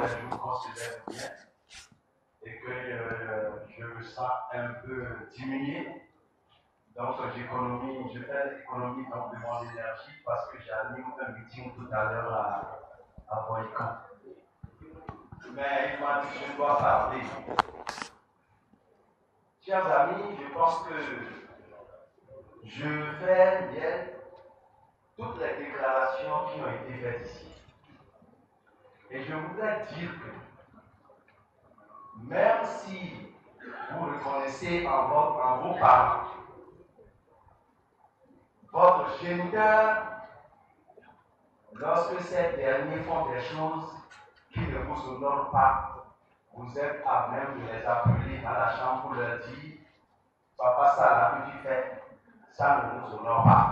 je me considère bien et que je me sens un peu diminué. Donc je fais l'économie de mon énergie parce que j'anime un meeting tout à l'heure à Volcan. Mais il m'a dit que je dois parler. Chers amis, je pense que je fais bien toutes les déclarations qui ont été faites ici. Et je voudrais dire que même si vous reconnaissez en vos parents votre géniteur, lorsque ces derniers font des choses qui ne vous honorent pas, vous êtes à même de les appeler à la chambre pour leur dire « Papa, ça là que tu fais, ça ne nous honore pas. »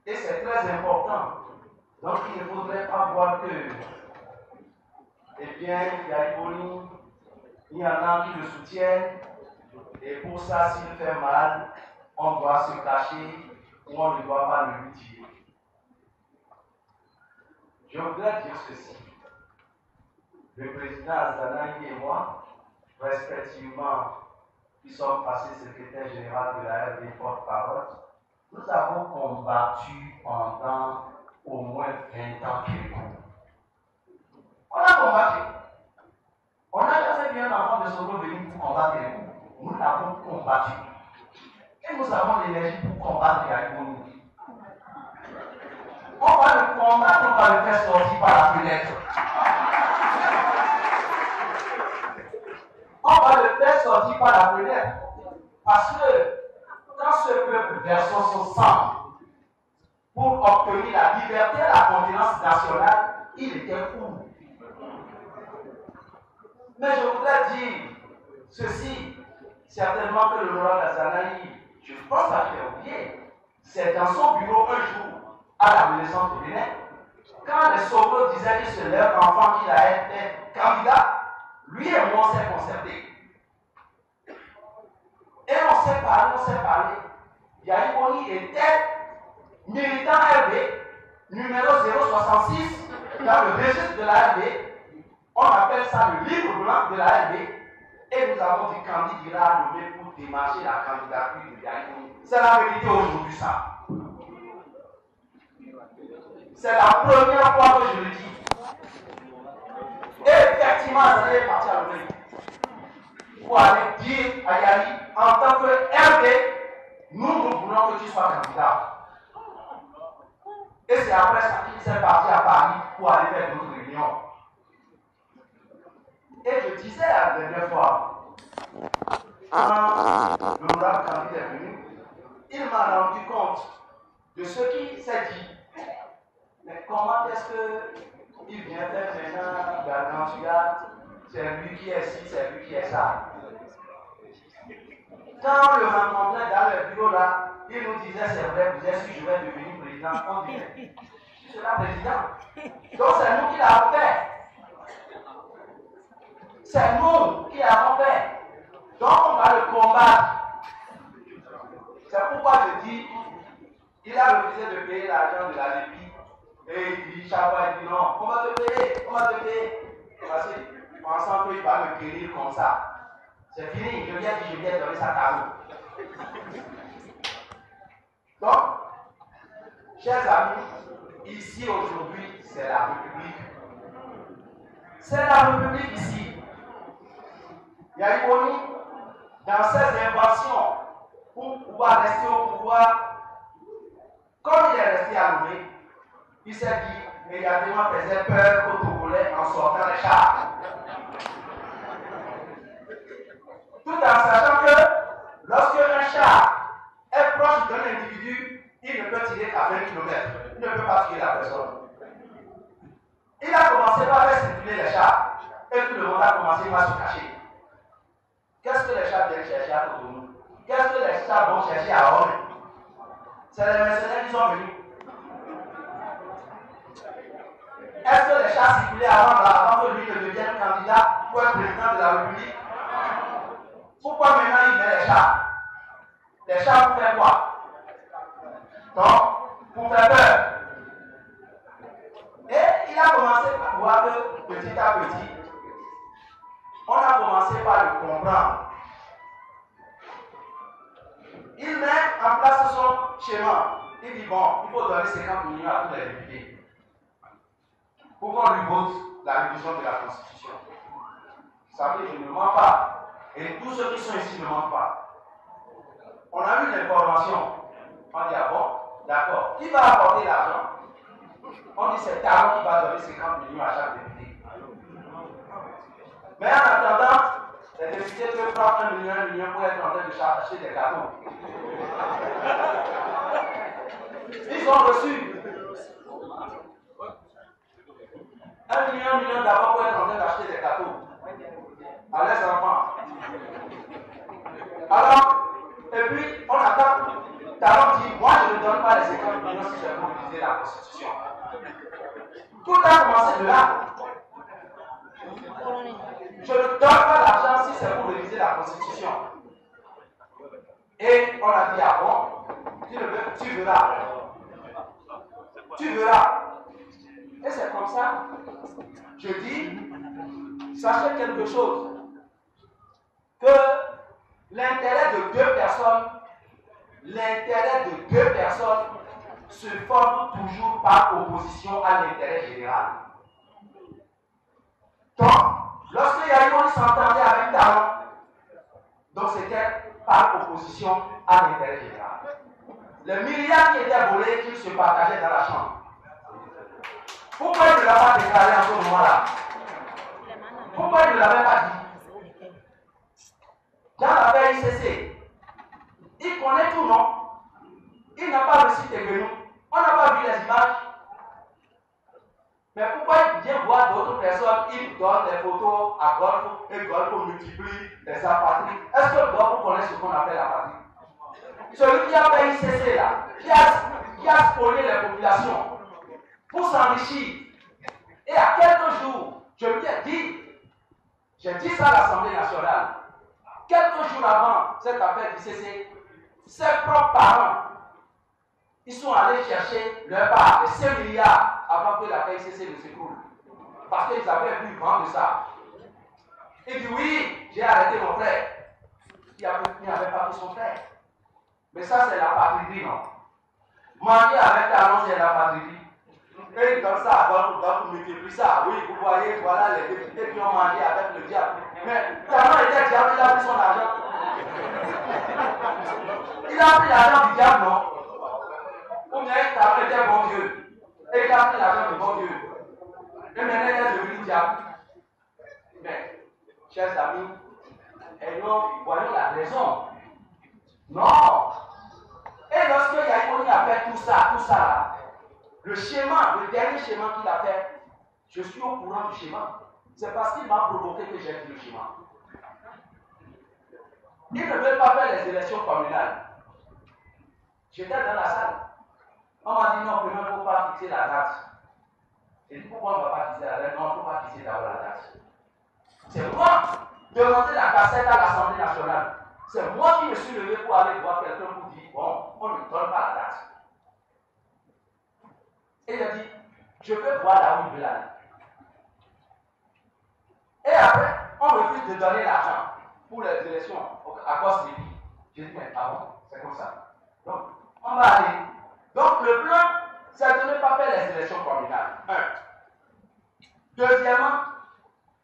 Et c'est très important. Donc il ne faudrait pas voir que, eh bien, il y a Iboni, il y en a qui le soutiennent, et pour ça, s'il fait mal, on doit se cacher ou on ne doit pas le dire. Je voudrais dire ceci. Le président Azanaï et moi, respectivement, qui sommes passés secrétaire général de la RD porte-parole, nous avons combattu pendant au moins 20 ans Kérékou. On a combattu. On n'a jamais vu un enfant de Soro venir pour combattre Kérékou. Nous l'avons combattu. Et nous avons l'énergie pour combattre Yaïkouni. On va le combattre, on va le faire sortir par la fenêtre. On va le faire sortir par la fenêtre. Parce que quand ce peuple versait son sang pour obtenir la liberté et la continence nationale, il était fou. Mais je voudrais dire ceci, certainement que le Laurent Azanaï, je pense à faire oublier, c'est dans son bureau un jour, à la Renaissance de Bénin, quand les Sogos disaient que c'est leur enfant qui a été candidat, lui et moi on s'est concertés. Et on s'est parlé. Yaïboni était militant RB, numéro 066, dans le registre de la RB. On appelle ça le livre blanc de la RB. Et nous avons dit Candy Dira nommé pour démarcher la candidature de Yaïboni. C'est la vérité aujourd'hui, ça. C'est la première fois que je le dis. Et effectivement, vous allez partir à l'Omélie. Pour aller dire à Yali, en tant que RD, nous voulons que tu sois candidat. Et c'est après ça qu'il s'est parti à Paris pour aller faire d'autres réunions. Et je disais la dernière fois, quand l'honorable candidat est venu, il m'a rendu compte de ce qu'il s'est dit. Mais comment est-ce qu'il vient faire maintenant Gargantua? C'est lui qui est ci, c'est lui qui est ça. Quand on le rencontrait dans le bureau là, il nous disait c'est vrai, vous êtes sûr que je vais devenir président. On disait, je serai président. Donc c'est nous qui l'avons fait. C'est nous qui l'avons fait. Donc on va le combattre. C'est pourquoi je dis, il a refusé de payer l'argent de la dépit. Et il dit, chaque fois, il dit non, on va te payer, on va te payer. Parce que pensant qu'il va me guérir comme ça. C'est fini, je viens donner sa cadeau. Donc, chers amis, ici aujourd'hui, c'est la République. C'est la République ici. Yaïboni, dans ses inventions, pour pouvoir rester au pouvoir, comme il est resté à Lomé, il s'est dit, immédiatement faisait peur aux Togolais en sortant les chars. Tout en sachant que lorsque un char est proche d'un individu, il ne peut tirer qu'à 20 km. Il ne peut pas tuer la personne. Il a commencé par faire circuler les chars. Et tout le monde a commencé par se cacher. Qu'est-ce que les chars viennent chercher à Cotonou? Qu'est-ce que les chars vont chercher à Rome? C'est les mercenaires qui sont venus. Est-ce que les chars circulaient avant que lui ne devienne candidat pour être président de la République? Pourquoi maintenant il met les chars? Les chars pour faire quoi? Donc, pour faire peur. petit à petit, on a commencé par le comprendre. Il met en place son schéma. Il dit bon, il faut donner 50 millions à tous les députés pour qu'on lui vote la révision de la Constitution. Ça veut dire que je ne mens pas. Et tous ceux qui sont ici ne mentent pas. On a eu l'information. On dit ah bon, d'accord. Qui va apporter l'argent? On dit c'est Talon qui va donner 50 millions à chaque député. Mais en attendant, les députés peuvent prendre 1 million pour être en train de acheter des gâteaux. Ils ont reçu 1 million d'abord pour être en train d'acheter des gâteaux à leurs enfants. Alors, et puis on attend. Talon dit, moi je ne donne pas les 50 millions si c'est pour réviser la Constitution. Tout a commencé de là. Je ne donne pas l'argent si c'est pour réviser la Constitution. Et on a dit, ah bon, tu verras. Tu verras. Et c'est comme ça. Je dis, sachez quelque chose. Que l'intérêt de deux personnes se forme toujours par opposition à l'intérêt général. Donc, lorsque Yaïmoni s'entendait avec Talon, donc c'était par opposition à l'intérêt général. Les milliards qui étaient volés, qu'ils se partageaient dans la chambre. Pourquoi il ne l'a pas déclaré en ce moment-là? Pourquoi il ne l'avait pas dit? Dans l'affaire ICC, il connaît tout, non? Il n'a pas reçu tes genoux. On n'a pas vu les images. Mais pourquoi il vient voir d'autres personnes, il donne des photos à Golf et Golf multiplie les apatrides? Est-ce que Golf connaît ce qu'on appelle l'apatride? Celui qui a fait ICC là, qui a spolié les populations pour s'enrichir. Et à quelques jours, je lui ai dit, j'ai dit ça à l'Assemblée nationale, quelques jours avant cette affaire d'ICC, ses propres parents, ils sont allés chercher leur part de 5 milliards avant que l'affaire ICC ne s'écroule. Parce qu'ils avaient pu vendre ça. Il dit oui, j'ai arrêté mon frère. Il n'avait pas pris son frère. Mais ça, c'est la patrie, non? Manger avec Talon, c'est la patrie. Et il donne ça à d'autres, multiplie ça. Oui, vous voyez, voilà les députés qui ont mangé avec le diable. Mais Talon était diable, il a pris son argent. Il a pris l'argent du diable, non? Ou bien Talon était bon Dieu. Et il a pris l'argent du bon Dieu. Et maintenant, il est devenu diable. Mais, chers amis, voyons la raison. Non! Et lorsque Yaïmoni a fait tout ça là, le schéma, le dernier schéma qu'il a fait, je suis au courant du schéma. C'est parce qu'il m'a provoqué que j'ai vu le schéma. Ils ne veulent pas faire les élections communales. J'étais dans la salle. On m'a dit non, il ne faut pas fixer la date. J'ai dit pourquoi on ne va pas fixer la date? Non, il ne faut pas fixer d'abord la date. C'est moi demander la cassette à l'Assemblée nationale. C'est moi qui me suis levé pour aller voir quelqu'un pour dire bon, on ne donne pas la date. Et il a dit, je peux voir là où il veut aller. Et après, on refuse de donner l'argent pour les élections à cause des pays. J'ai dit, mais ah bon, c'est comme ça. Donc, on va aller. Donc, le plan, c'est de ne pas faire les élections communales. Deuxièmement,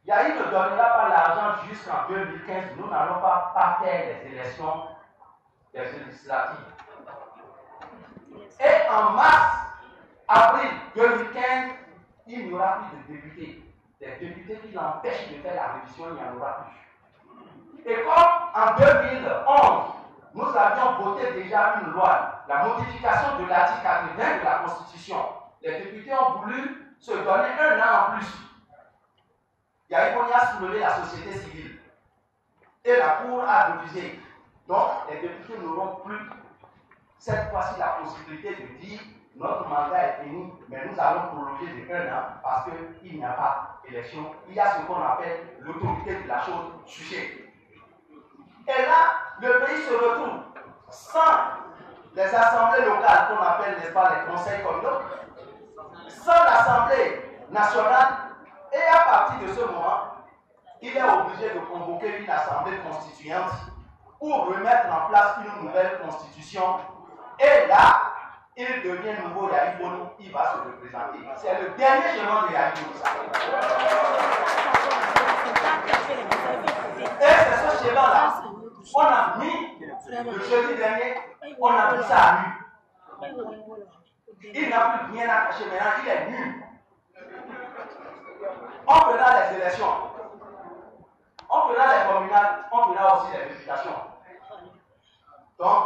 Yahi ne donnera pas l'argent jusqu'en 2015. Nous n'allons pas faire les élections des législatives. Et en mars, avril 2015, il n'y aura plus de députés. Des députés qui l'empêchent de faire la révision, il n'y en aura plus. Et comme en 2011, nous avions voté déjà une loi, la modification de l'article 80 de la Constitution, les députés ont voulu se donner 1 an en plus. Yaïmoni a soulevé la société civile. Et la Cour a refusé. Donc, les députés n'auront plus cette fois-ci la possibilité de dire notre mandat est fini, mais nous allons prolonger de 1 an parce qu'il n'y a pas d'élection. Il y a ce qu'on appelle l'autorité de la chose jugée. Et là, le pays se retrouve sans les assemblées locales qu'on appelle, n'est-ce pas, les conseils communaux, sans l'Assemblée nationale, et Et à partir de ce moment, il est obligé de convoquer une assemblée constituante pour remettre en place une nouvelle constitution. Et là, il devient nouveau Yahya Bono, il va se représenter. C'est le dernier chemin de Yahya Bono. Et c'est ce schéma-là. On a mis, le jeudi dernier, on a mis ça à nu. Il n'a plus rien à cacher maintenant, il est nu. On fera les élections. On fera les communales, on fera aussi les vérifications. Donc,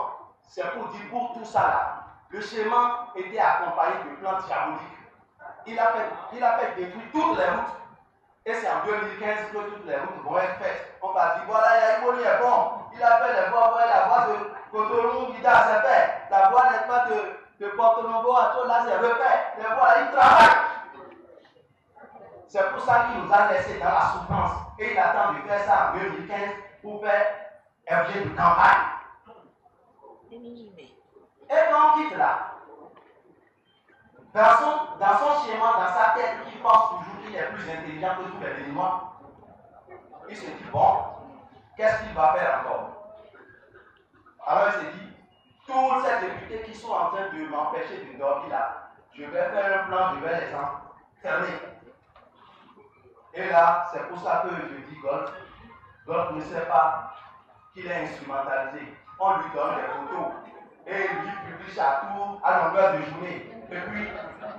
c'est pour dire pour tout ça là, le schéma était accompagné de plans diaboliques. Il a fait détruire toutes les routes. Et c'est en 2015 que toutes les routes vont être faites. On va dire, voilà, Yahya Bono est bon. Il a fait les voies, voilà, la voie de Cotonou, Vida, c'est fait. La voie n'est pas de Porto Novo à tout, là, c'est refait. Les voies, il travaille. C'est pour ça qu'il nous a laissé dans la souffrance. Et il attend de faire ça en 2015 pour faire objet de campagne. Et quand on quitte là, dans son schéma, dans sa tête, il pense toujours qu'il est plus intelligent que tous les éléments. Il se dit, bon, qu'est-ce qu'il va faire encore? Alors il se dit, tous ces députés qui sont en train de m'empêcher de dormir là, je vais faire un plan, je vais les enfermer. Et là, c'est pour ça que je dis Golf. Golf ne sait pas qu'il est instrumentalisé. On lui donne des photos. Et il lui publie chaque tour à longueur de journée. Et puis,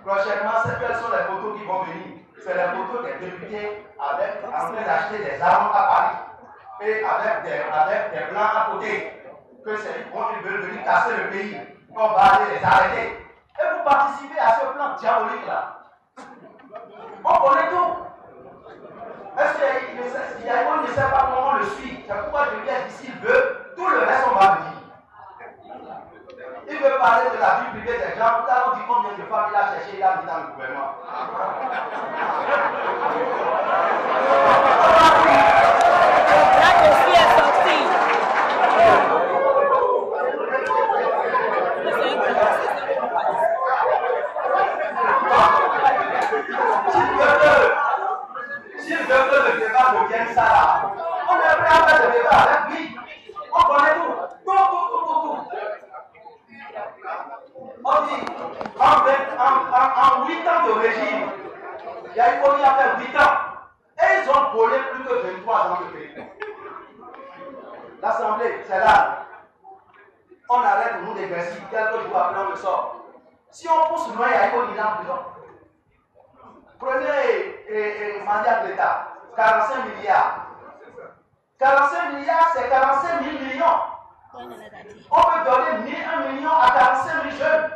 prochainement, quelles sont les photos qui vont venir? C'est les photos des députés en train d'acheter des armes à Paris. Et avec des blancs à côté. Que c'est ils veulent venir casser le pays. On va aller les arrêter. Et vous participez à ce plan diabolique là. On connaît tout. Est-ce qu'il ne sait pas comment on le suit? C'est pourquoi je lui ai dit, s'il veut, tout le reste on va le dire. Il veut parler de la vie privée des gens. Tout à l'heure, on dit combien de femmes il a cherché, il a mis dans le gouvernement. La dossier est sorti. S'il veut que le débat devienne ça là, on est prêt à faire le débat avec lui. On connaît tout. Tout. On dit, en 8 ans de régime, Yahya Bono a fait 8 ans. Et ils ont volé plus que 23 ans de pays. L'Assemblée, c'est là. On arrête nous des principes, quelques jours après on le sort. Si on pousse loin, Yahya Bono il est en prison. Prenez mandat de l'État, 45 milliards. 45 milliards, c'est 45 000 millions. On peut donner 1 million à 45 000 jeunes.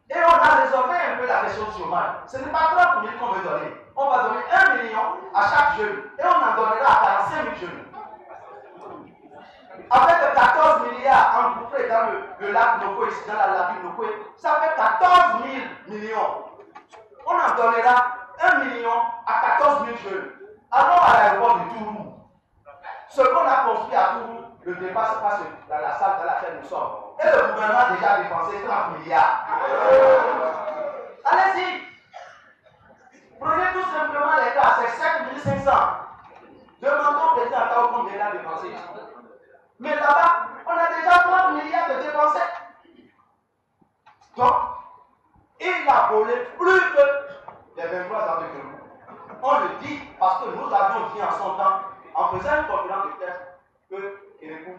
Et on a résolvé un peu la question du chômage. Ce n'est pas 30 000 qu'on veut donner. On va donner 1 million à chaque jeune. Et on en donnera à 45 000 jeunes. Avec 14 milliards engouffrés dans le lac Noko, ici dans la lagune Noko, ça fait 14 000 millions. On en donnera 1 million à 14 000 jeunes. Allons à l'aéroport de Tourou. Ce qu'on a construit à Tourou ne dépasse pas dans la salle dans laquelle nous sommes. Et le gouvernement a déjà dépensé 30 milliards. Allez-y. Prenez tout simplement les cas, c'est 7 500. Demandons au président Tao combien il a dépensé ici. Mais là-bas, on a déjà 30 milliards de dépensés. Donc, il a volé plus que les 23 ans de Kéroux. On le dit parce que nous avions dit en son temps, en faisant une conférence de presse, que Kérékou,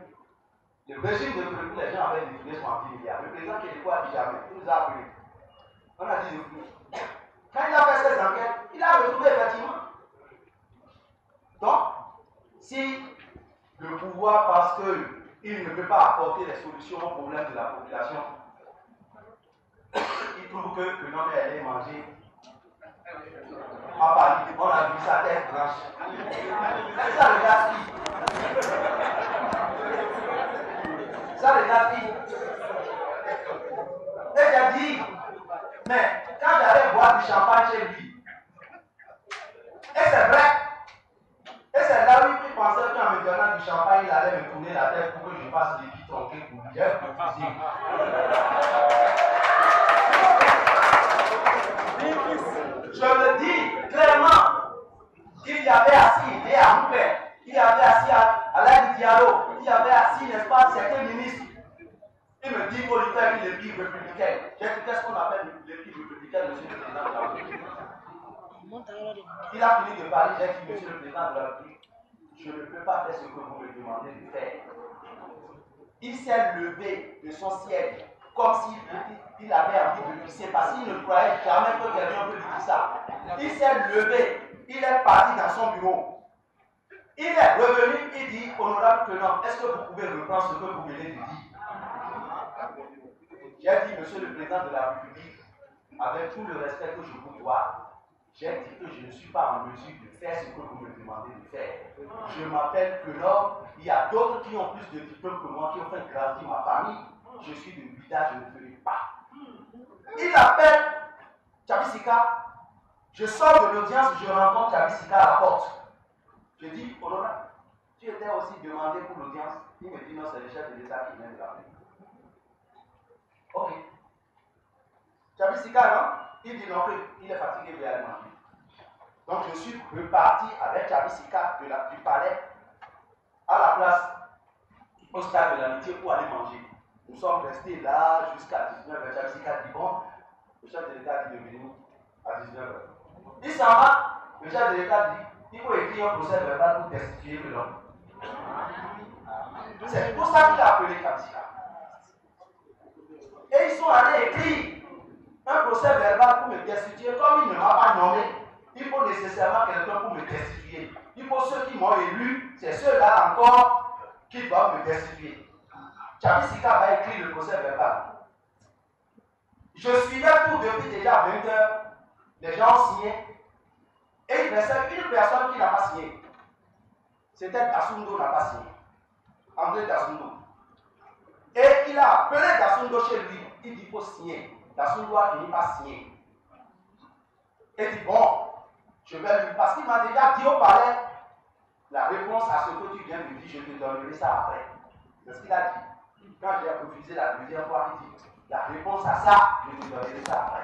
le régime de Kérékou, les gens avaient livré 60 milliards. Le président Kérékou a dit jamais, il nous a appelé. On a dit de plus. Quand il a fait ses enquêtes, il a retrouvé effectivement. Donc, si le pouvoir, parce qu'il ne peut pas apporter les solutions aux problèmes de la population, il trouve que l'homme est allé manger à Paris, on a vu sa tête blanche. C'est ça le gaspille. Ça le gaspille. Et j'ai dit, mais quand j'allais boire du champagne chez lui, et c'est vrai, et c'est là où il pensait qu'en me donnant du champagne, il allait me tourner la tête pour que je fasse des vies tronquées pour lui. J'ai refusé. Je le dis clairement, Il a fini de parler, j'ai dit, Monsieur le Président de la République, je ne peux pas faire ce que vous me demandez de faire. Il s'est levé de son siège comme s'il avait envie de pisser parce qu'il ne croyait jamais que quelqu'un peut lui dire ça. Il s'est levé, il est parti dans son bureau. Il est revenu, il dit, honorable Quenon, est-ce que vous pouvez reprendre ce que vous venez de dire? J'ai dit, Monsieur le Président de la République, avec tout le respect que je vous dois, j'ai dit que je ne suis pas en mesure de faire ce que vous me demandez de faire. Je m'appelle Quenon, il y a d'autres qui ont plus de diplômes que moi, qui ont fait grandir ma famille. Je suis de Bida, je ne ferai pas. Il appelle Tchabisika. Je sors de l'audience, je rencontre Tchabisika à la porte. Je dis, honorable, tu étais aussi demandé pour l'audience. Il me dit, non, c'est le chef de l'État qui vient de l'appeler. Ok. Tchabisika, non? Il dit non, il est fatigué, il va aller manger. Donc je suis reparti avec Tchabisika du palais à la place au stade de l'amitié pour aller manger. Nous sommes restés là jusqu'à 19h. Tchabisika dit bon, le chef de l'État dit de venir à 19h. Il s'en va, le chef de l'État dit il faut écrire un procès verbal pour destituer l'homme. C'est pour ça qu'il a appelé Tchabisika. Et ils sont allés écrire un procès verbal pour me destituer. Comme il ne m'a pas nommé, il faut nécessairement quelqu'un pour me destituer. Il faut ceux qui m'ont élu, c'est ceux-là encore qui doivent me destituer. Tchabisika va écrire le procès verbal. Je suivais tout depuis déjà 20 heures. Les gens signaient. Et il restait une personne qui n'a pas signé. C'était Dassundo n'a pas signé. André Dassundo. Et il a appelé Dassundo chez lui. Il dit qu'il faut signer. Dassundo a fini par signer. Et il dit bon, je vais lui. Parce qu'il m'a déjà dit au palais la réponse à ce que tu viens de dire, je te donnerai ça après. C'est ce qu'il a dit. Quand j'ai refusé la deuxième fois, il dit la réponse à ça, je te donnerai ça après.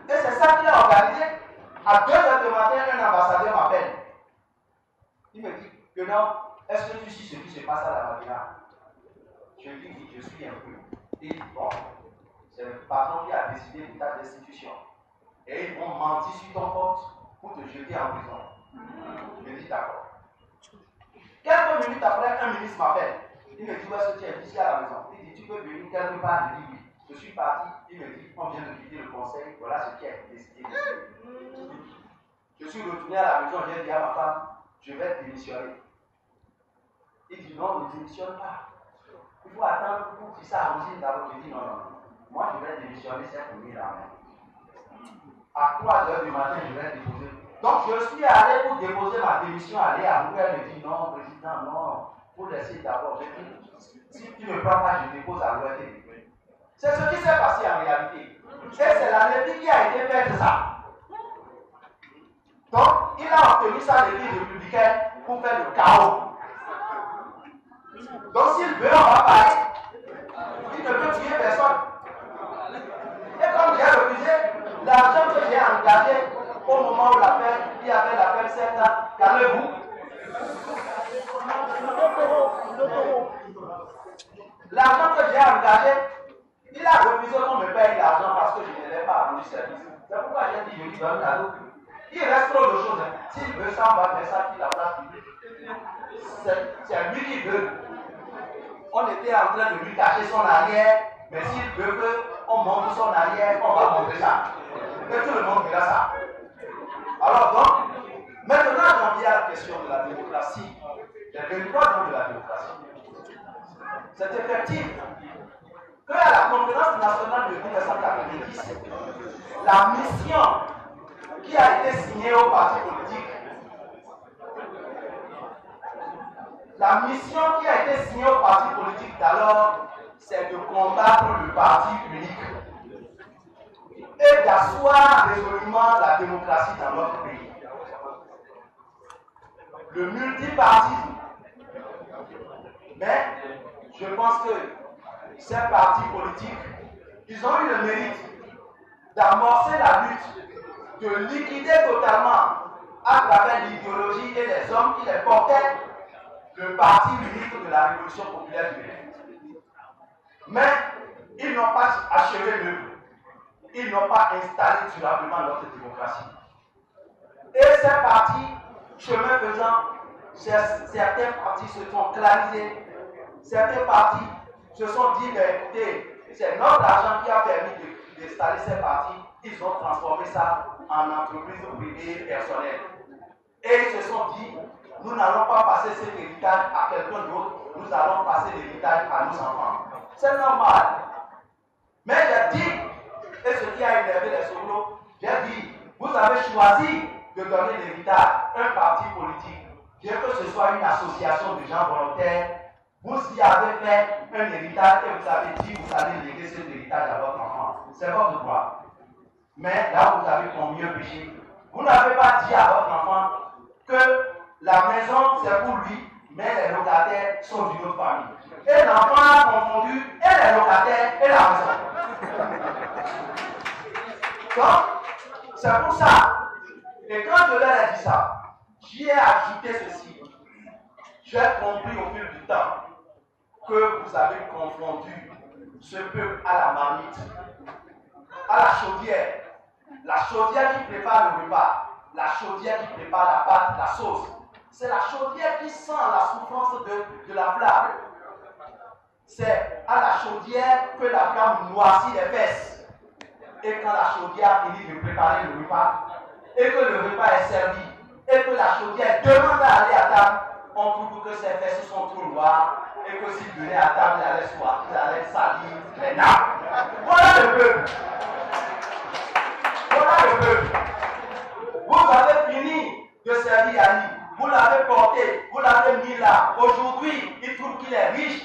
Et c'est ça qu'il a organisé. À 2h du matin, un ambassadeur m'appelle. Il me dit que non, est-ce que tu sais ce qui se passe à la Madina? Je lui dis, je suis un peu. Il dit, bon, c'est le patron qui a décidé de ta destitution. Et ils vont mentir sur ton compte pour te jeter en prison. Je dis, d'accord. Quelques minutes après, un ministre m'appelle. Il me dit, où est-ce que tu es ici à la maison? Il dit, tu peux venir quelque part? Je dis, oui. Je suis parti. Il me dit, on vient de quitter le conseil. Voilà ce qui a été décidé. Je suis retourné à la maison. J'ai dit à ma femme, je vais démissionner. Il dit, non, ne démissionne pas. Il faut attendre pour que ça arrose d'abord. Je dis, non, non, non. Moi, je vais démissionner cette nuit là même. À 3h du matin, je vais déposer. Donc, je suis allé pour déposer ma démission à Léa. Elle me dit, non, président, non. Il faut laisser d'abord. Je dis, si tu ne me prends pas, je dépose à l'ORT. C'est ce qui s'est passé en réalité. Et c'est la République qui a été faite de ça. Donc, il a obtenu sa République républicaine pour faire le chaos. Donc, s'il veut, on va parler. Il ne peut tuer personne. Et comme j'ai refusé, l'argent que j'ai engagé au moment où il y avait l'appel 7 ans, calmez-vous. L'argent que j'ai engagé, il a refusé qu'on me paye l'argent parce que je ne l'ai pas rendu service. C'est pourquoi j'ai dit, je lui donne cadeau. Il reste trop de choses. S'il veut ça, on va faire ça qui la place publique. C'est lui qui veut. On était en train de lui cacher son arrière, mais s'il veut qu'on montre son arrière, on va montrer ça. Et tout le monde verra ça. Alors donc, maintenant j'en viens à la question de la démocratie. Les 23 ans de la démocratie. C'est effectif qu'à la conférence nationale de 1990, la mission qui a été signée aux partis politiques, la mission qui a été signée aux partis politiques d'alors, c'est de combattre le parti unique et d'asseoir résolument la démocratie dans notre pays. Le multipartisme. Mais je pense que ces partis politiques, ils ont eu le mérite d'amorcer la lutte, de liquider totalement, à travers l'idéologie et les hommes qui les portaient, le parti unique de la Révolution populaire du Bénin. Mais ils n'ont pas achevé l'œuvre. ils n'ont pas installé durablement notre démocratie. Et ces partis, chemin faisant, certains partis se sont clarisés, certains partis se sont dit, ben, écoutez, c'est notre argent qui a permis d'installer ces partis, ils ont transformé ça en entreprise privée personnelle. Et ils se sont dit, nous n'allons pas passer cet héritage à quelqu'un d'autre, nous allons passer l'héritage à nos enfants. C'est normal. Mais j'ai dit, et ce qui a énervé les Soglo, j'ai dit, vous avez choisi de donner l'héritage à un parti politique, bien que ce soit une association de gens volontaires, vous y avez fait un héritage et vous avez dit, vous allez léguer cet héritage à votre enfant. C'est votre droit. Mais là, vous avez combien péché. Vous n'avez pas dit à votre enfant que la maison, c'est pour lui, mais les locataires sont d'une autre famille. Et l'enfant a confondu et les locataires et la maison. Donc, c'est pour ça. Et quand je leur ai dit ça, j'y ai ajouté ceci. J'ai compris au fil du temps que vous avez confondu ce peuple à la marmite, à la chaudière. La chaudière qui prépare le repas, la chaudière qui prépare la pâte, la sauce. C'est la chaudière qui sent la souffrance de la flamme. C'est à la chaudière que la flamme noircit les fesses. Et quand la chaudière finit de préparer le repas, et que le repas est servi, et que la chaudière demande à aller à table, on trouve que ses fesses sont trop noires, et que s'il venait à table, il allait salir les nappes. Voilà le peuple. Voilà le peuple. Vous avez fini de servir Ali. Vous l'avez porté, vous l'avez mis là. Aujourd'hui, il trouve qu'il est riche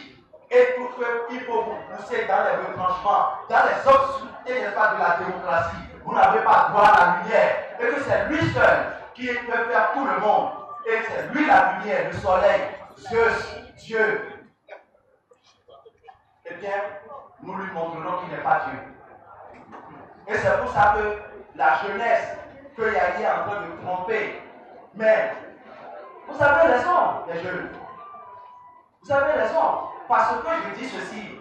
et trouve qu'il faut vous pousser dans les retranchements, dans les obscurités, n'est-ce pas, de la démocratie. Vous n'avez pas droit à la lumière. Et que c'est lui seul qui peut faire tout le monde. Et c'est lui la lumière, le soleil, Dieu. Eh bien, nous lui montrerons qu'il n'est pas Dieu. Et c'est pour ça que la jeunesse que Yahya est en train de tromper. Mais vous avez raison, les jeunes. Vous avez raison. Parce que je dis ceci.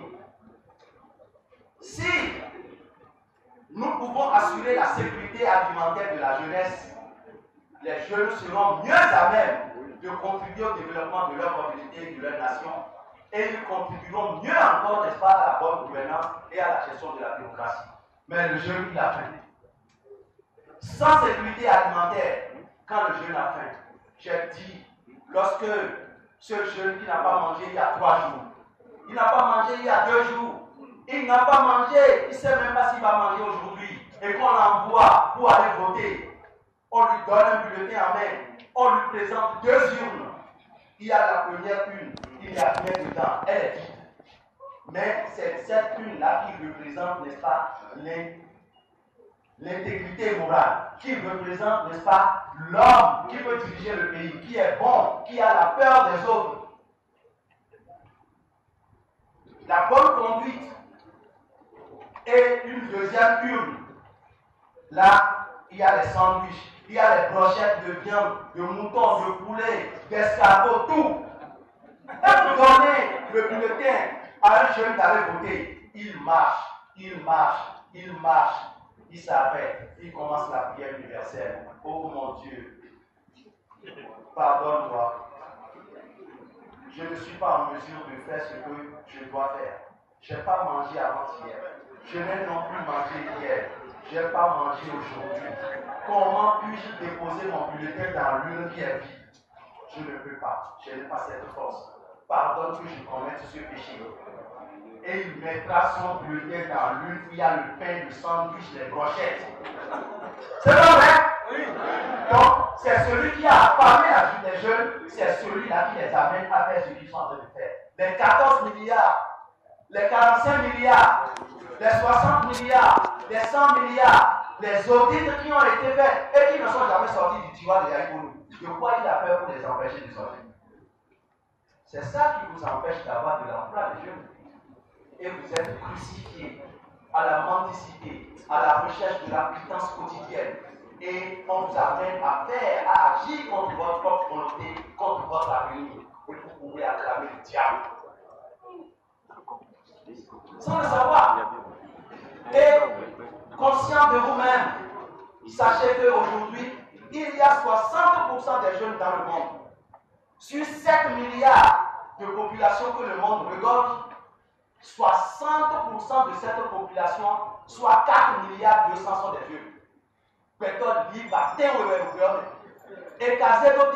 Si nous pouvons assurer la sécurité alimentaire de la jeunesse, les jeunes seront mieux à même de contribuer au développement de leur communauté et de leur nation. Et ils contribueront mieux encore, n'est-ce pas, à la bonne gouvernance et à la gestion de la démocratie. Mais le jeune, il a faim. Sans sécurité alimentaire, quand le jeune a faim, j'ai dit, lorsque ce jeune qui n'a pas mangé il y a 3 jours, il n'a pas mangé il y a 2 jours, il n'a pas mangé, il ne sait même pas s'il va manger aujourd'hui, et qu'on l'envoie pour aller voter, on lui donne un bulletin en main, on lui présente 2 urnes. Il y a la première urne, il n'y a rien dedans, elle est vide. Mais c'est cette urne-là qui représente, n'est-ce pas, l'intégrité morale, qui représente, n'est-ce pas, l'homme qui peut diriger le pays, qui est bon, qui a la peur des autres. La bonne conduite. Et une deuxième urne. Là, il y a les sandwichs, il y a les brochettes de viande, de mouton, de poulet, d'escargot, tout. Et vous donnez le bulletin à un jeune d'aller voter. Il marche, il marche, il marche. Il s'arrête, il commence la prière universelle. Oh mon Dieu, pardonne-moi. Je ne suis pas en mesure de faire ce que je dois faire. Je n'ai pas mangé avant-hier. Je n'ai non plus mangé hier. Je n'ai pas mangé aujourd'hui. Comment puis-je déposer mon bulletin dans l'urne qui est vide? Je ne peux pas. Je n'ai pas cette force. Pardonne que je commette ce péché. Et il mettra son bulletin dans l'une où il y a le pain, le sandwich, les brochettes. C'est pas vrai? Oui. Donc, c'est celui qui a affamé la vie des jeunes, c'est celui-là qui les amène à faire ce qu'ils sont en train de faire. Les 14 milliards, les 45 milliards, les 60 milliards, les 100 milliards, les audits qui ont été faits et qui ne sont jamais sortis du tiroir de Yaïkoulou. De quoi il a peur pour les empêcher de sortir? C'est ça qui vous empêche d'avoir de l'emploi des jeunes. Et vous êtes crucifiés à la mendicité, à la recherche de la pitance quotidienne. Et on vous amène à faire, à agir contre votre propre volonté, contre votre avenir. Et vous pouvez acclamer le diable. Sans le savoir. Et exemple de vous-même. Sachez qu'aujourd'hui, il y a 60% des jeunes dans le monde. Sur 7 milliards de population que le monde regorge, 60% de cette population, soit 4 milliards 200 sont des jeunes. Pétole libre à terre et casé d'autres,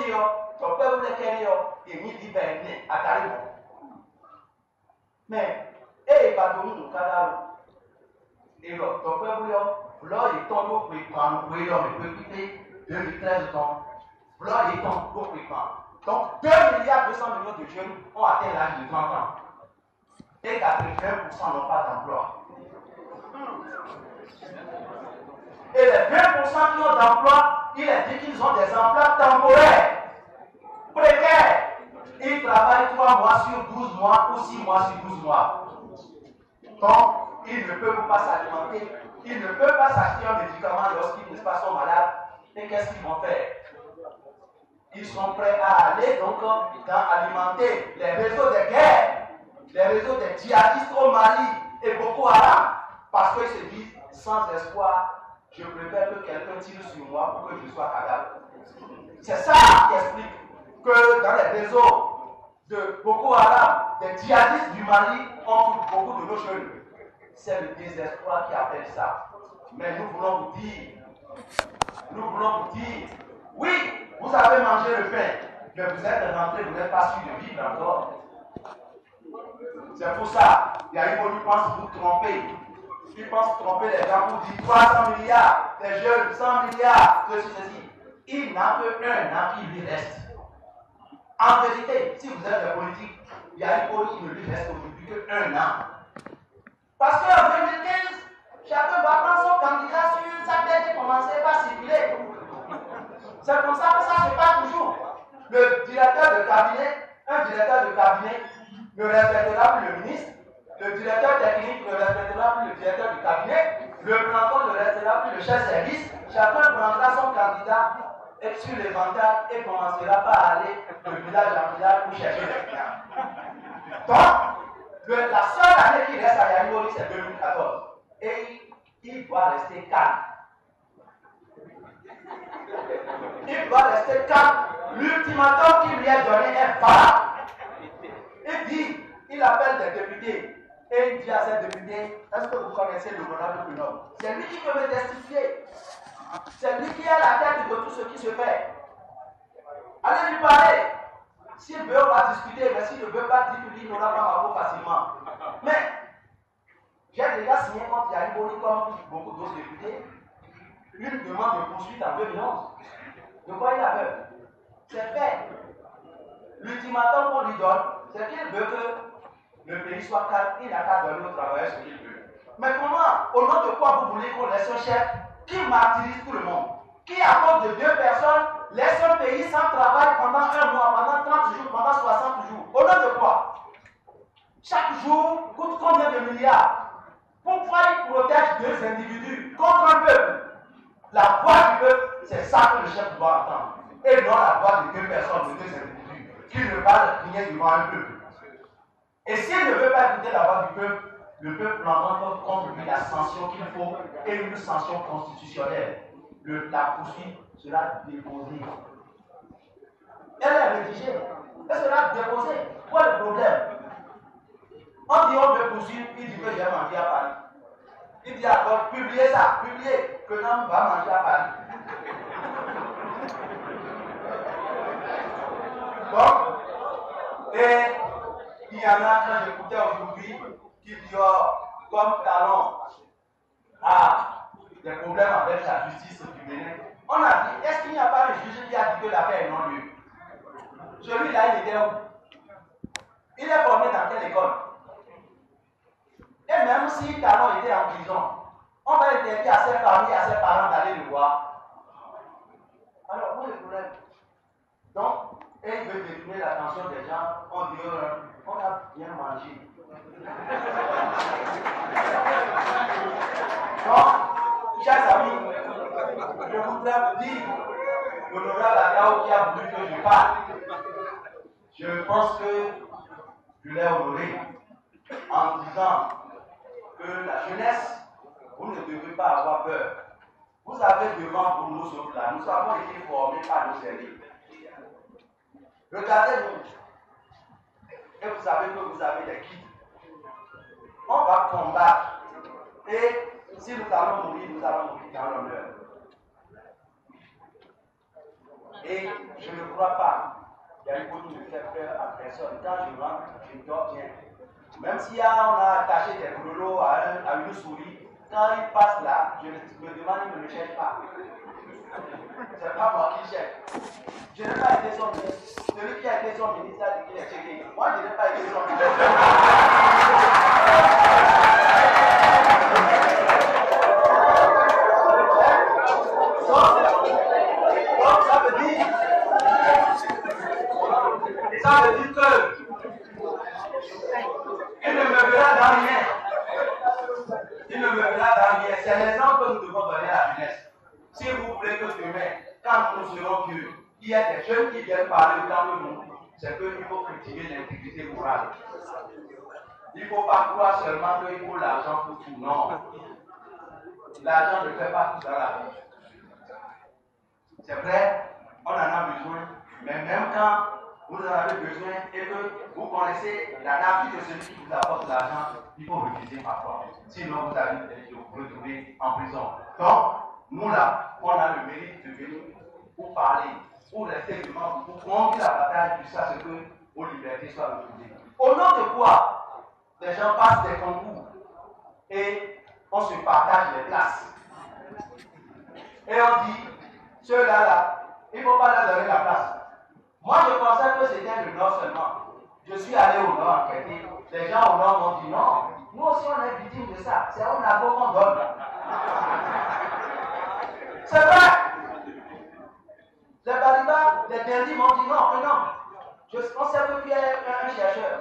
ton peuple les kério, et ni libre à Caribou. Mais, et pas de nous, et ton peuple, là, il tombe au prix-prendre, oui, mais peut quitter 2013 ans. Là, il tombe au prix-prendre. Donc, 2 milliards 200 millions de jeunes ont atteint l'âge de 30 ans. Et 80% n'ont pas d'emploi. Et les 20% qui ont d'emploi, il est dit qu'ils ont des emplois temporaires, précaires. Ils travaillent 3 mois sur 12 mois ou 6 mois sur 12 mois. Donc, ils ne peuvent pas s'alimenter, ils ne peuvent pas s'acheter un médicament lorsqu'ils ne sont malades. Et qu'est-ce qu'ils vont faire? Ils sont prêts à aller donc dans alimenter les réseaux de guerre, les réseaux des djihadistes au Mali et Boko Haram, parce qu'ils se disent sans espoir, je préfère que quelqu'un tire sur moi pour que je sois cadavre. C'est ça qui explique que dans les réseaux de Boko Haram, des djihadistes du Mali, on trouve beaucoup de nos jeunes. C'est le désespoir qui appelle ça. Mais nous voulons vous dire, oui, vous avez mangé le pain, mais vous êtes rentré, vous n'êtes pas sûr de vivre encore. C'est pour ça, il y a une qui pense vous tromper. Ils pensent tromper les gens pour dire 300 milliards, les jeunes 100 milliards, ceci. Il n'a que 1 an qui lui reste. En vérité, si vous êtes des politiques, il y a une politique qui ne lui reste aujourd'hui que 1 an. Parce qu'en 2015, chacun va prendre son candidat sur sa tête et commencer par circuler. C'est comme ça que ça se passe toujours. Le directeur de cabinet, un directeur de cabinet ne respectera plus le ministre, le directeur technique ne respectera plus le directeur du cabinet, le planton ne respectera plus le chef de service, chacun prendra son candidat et sur l'éventail et commencera par aller de village en village pour chercher les clients. Donc, la seule année qui reste à Yarimori, c'est 2014. Et il doit rester calme. Il doit rester calme. L'ultimatum qui lui est donné est valable. Il dit, il appelle des députés. Et il dit à ces députés, est-ce que vous connaissez l'honorable Prenor? C'est lui qui peut me testifier. C'est lui qui est à la tête de tout ce qui se fait. Allez lui parler. S'il veut, on va discuter, mais s'il ne veut pas dire qu'il n'aura pas ma voix facilement. Mais, j'ai déjà signé contre Yarimori comme beaucoup d'autres députés une demande de poursuite en 2011. De quoi il a peur? C'est fait. L'ultimatum qu'on lui donne, c'est qu'il veut que le pays soit calme, il n'a qu'à donner aux travailleurs ce qu'il veut. Mais comment, au nom de quoi vous voulez qu'on laisse un chef qui martyrise tout le monde, qui à cause de 2 personnes laisse un pays sans travail pendant 1 mois, pendant 30 jours, pendant 60 jours? Au nom de quoi? Chaque jour coûte combien de milliards? Pourquoi il protège 2 individus contre un peuple? La voix du peuple, c'est ça que le chef doit entendre. Et non la voix de 2 personnes, de 2 individus, qui ne parlent rien devant un peuple. Et s'il ne veut pas écouter la voix du peuple, le peuple prendra contre lui la sanction qu'il faut et une sanction constitutionnelle. La poursuite sera déposée. Elle est rédigée. Elle sera déposée. Quoi le problème? On dit on veut poursuivre, il dit que j'ai mangé à Paris. Il dit alors, publiez ça, publiez, que l'homme va manger à Paris. Donc, et il y en a, quand j'écoutais aujourd'hui, qui disent, comme Talon a des problèmes avec la justice du Bénin, on a dit, est-ce qu'il n'y a pas un juge qui a dit que l'affaire est non lieu? Celui-là, il était où? Il est formé dans quelle école? Et même si Talon était en prison, on va interdire à ses familles, à ses parents d'aller le voir. Alors, où est le problème? Donc, et il veut détourner l'attention des gens, on dit, on a bien mangé. Donc, chers amis, je voudrais vous dire, l'honorable Akao qui a voulu que je parle, je pense que je l'ai honoré en disant que la jeunesse vous ne devez pas avoir peur. Vous avez devant pour nous autres là, nous avons été formés par nos services. Regardez-nous. Et vous savez que vous avez des guides. On va combattre. Et si nous allons mourir dans l'honneur. Et je ne crois pas qu'il y a une faute de faire peur à personne. Quand je rentre, je dors bien. Même si on a attaché des grelots à une souris, quand il passe là, je me demande, il ne me cherche pas. C'est pas moi qui cherche. Je n'ai pas été son ministre. Celui qui a été son ministre a dit qu'il est checké. Moi, je n'ai pas été son ministre. Donc, ça veut dire que il ne me verra dans rien. Il ne me verra dans rien. C'est l'exemple que nous devons donner à la jeunesse. Si vous voulez que demain, quand nous serons vieux, il y a des jeunes qui viennent parler autant que nous, c'est qu'il faut cultiver l'intégrité morale. Il ne faut pas croire seulement qu'il faut l'argent pour tout. Non. L'argent ne fait pas tout dans la vie. C'est vrai, on en a besoin, mais même quand vous en avez besoin et que vous connaissez la nature de celui qui vous apporte l'argent, il faut refuser parfois. Sinon, vous allez vous retrouver en prison. Donc, nous là, on a le mérite de venir pour parler, pour rester devant vous, pour conduire la bataille jusqu'à ce que vos libertés soient retrouvées. Au nom de quoi les gens passent des concours et on se partage les places. Et on dit, ceux-là, là, il ne faut pas leur donner la place. Moi, je pensais que c'était le Nord seulement. Je suis allé au Nord enquêter. Les gens au Nord m'ont dit non. Nous aussi, on est victime de ça. C'est au Nago qu'on donne. C'est vrai. Les Balibas, les derniers m'ont dit non, que non. On sait que tu es un chercheur.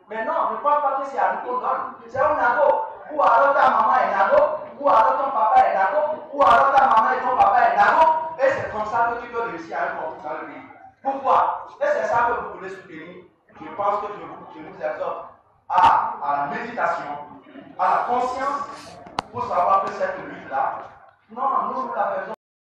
Mais non, ne pense pas que c'est à nous qu'on donne. C'est au Nago. Ou alors ta maman est Nago. Ou alors ton papa est Nago. Ou alors ta maman et ton papa est Nago. Et c'est comme ça que tu peux réussir à un concours dans le pays. Pourquoi? Et c'est ça que vous voulez soutenir. Je pense que je vous exhorte à la méditation, à la conscience, pour savoir que cette lutte-là, non, nous la faisons.